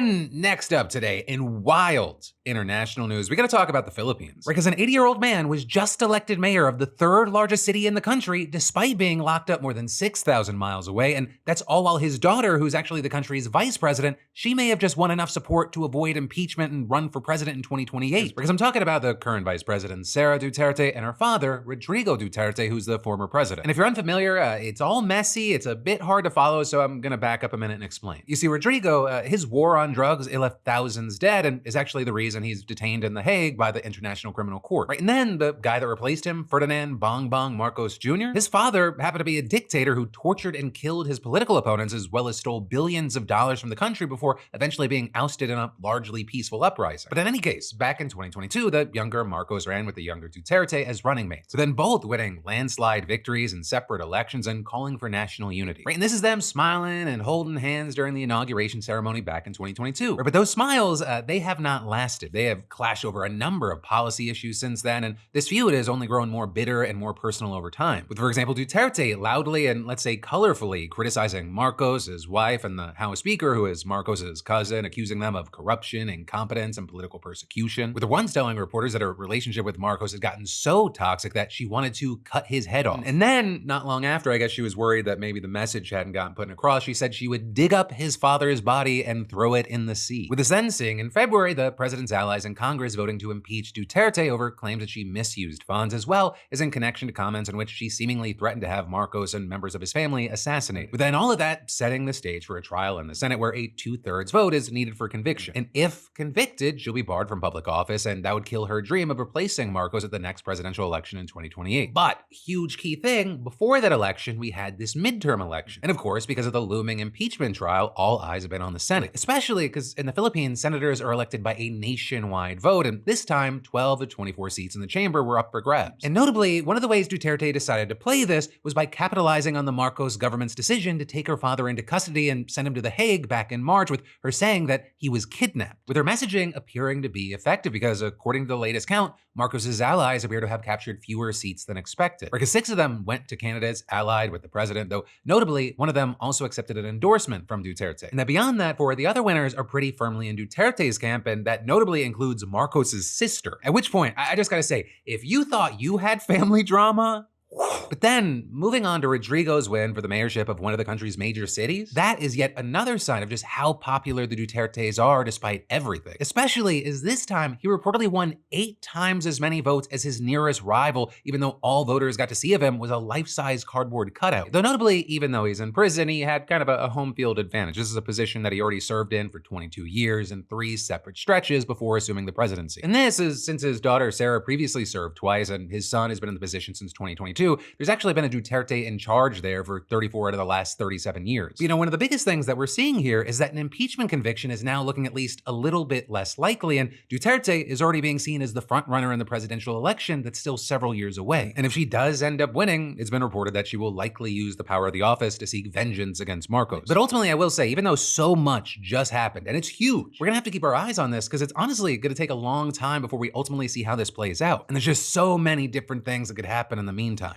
And next up today, in wild international news, we gotta talk about the Philippines. Because an 80-year-old man was just elected mayor of the third largest city in the country, despite being locked up more than 6,000 miles away. And that's all while his daughter, who's actually the country's vice president, she may have just won enough support to avoid impeachment and run for president in 2028. Because I'm talking about the current vice president, Sara Duterte, and her father, Rodrigo Duterte, who's the former president. And if you're unfamiliar, it's all messy, it's a bit hard to follow, so I'm gonna back up a minute and explain. You see, Rodrigo, his war on drugs, it left thousands dead, and is actually the reason he's detained in The Hague by the International Criminal Court. Right? And then the guy that replaced him, Ferdinand Bong Bong Marcos Jr., his father happened to be a dictator who tortured and killed his political opponents, as well as stole billions of dollars from the country before eventually being ousted in a largely peaceful uprising. But in any case, back in 2022, the younger Marcos ran with the younger Duterte as running mates, so then both winning landslide victories in separate elections and calling for national unity. Right? And this is them smiling and holding hands during the inauguration ceremony back in 2022. Right? But those smiles, they have not lasted. They have clashed over a number of policy issues since then, and this feud has only grown more bitter and more personal over time. With, for example, Duterte loudly and, let's say, colorfully criticizing Marcos, his wife, and the House Speaker, who is Marcos's cousin, accusing them of corruption, incompetence, and political persecution. With the ones telling reporters that her relationship with Marcos had gotten so toxic that she wanted to cut his head off. And then, not long after, I guess she was worried that maybe the message hadn't gotten put across, she said she would dig up his father's body and throw it in the sea. With this then seeing, in February, the president's allies in Congress voting to impeach Duterte over claims that she misused funds, as well as in connection to comments in which she seemingly threatened to have Marcos and members of his family assassinated. But then all of that setting the stage for a trial in the Senate where a 2/3 vote is needed for conviction. And if convicted, she'll be barred from public office, and that would kill her dream of replacing Marcos at the next presidential election in 2028. But, huge key thing, before that election, we had this midterm election. And of course, because of the looming impeachment trial, all eyes have been on the Senate. Especially because in the Philippines, senators are elected by a nationwide vote, and this time, 12 of 24 seats in the chamber were up for grabs. And notably, one of the ways Duterte decided to play this was by capitalizing on the Marcos government's decision to take her father into custody and send him to The Hague back in March, with her saying that he was kidnapped. With her messaging appearing to be effective because, according to the latest count, Marcos's allies appear to have captured fewer seats than expected. Because 6 of them went to candidates allied with the president, though notably, one of them also accepted an endorsement from Duterte. And that beyond that, 4 of the other winners are pretty firmly in Duterte's camp, and that notably includes Marcos's sister. At which point, I just gotta say, if you thought you had family drama, but then, moving on to Rodrigo's win for the mayorship of one of the country's major cities, that is yet another sign of just how popular the Dutertes are despite everything. Especially as this time, he reportedly won 8 times as many votes as his nearest rival, even though all voters got to see of him was a life-size cardboard cutout. Though notably, even though he's in prison, he had kind of a home field advantage. This is a position that he already served in for 22 years in 3 separate stretches before assuming the presidency. And this is since his daughter Sara previously served twice, and his son has been in the position since 2022. There's actually been a Duterte in charge there for 34 out of the last 37 years. You know, one of the biggest things that we're seeing here is that an impeachment conviction is now looking at least a little bit less likely, and Duterte is already being seen as the front runner in the presidential election that's still several years away. And if she does end up winning, it's been reported that she will likely use the power of the office to seek vengeance against Marcos. But ultimately, I will say, even though so much just happened, and it's huge, we're gonna have to keep our eyes on this because it's honestly gonna take a long time before we ultimately see how this plays out. And there's just so many different things that could happen in the meantime.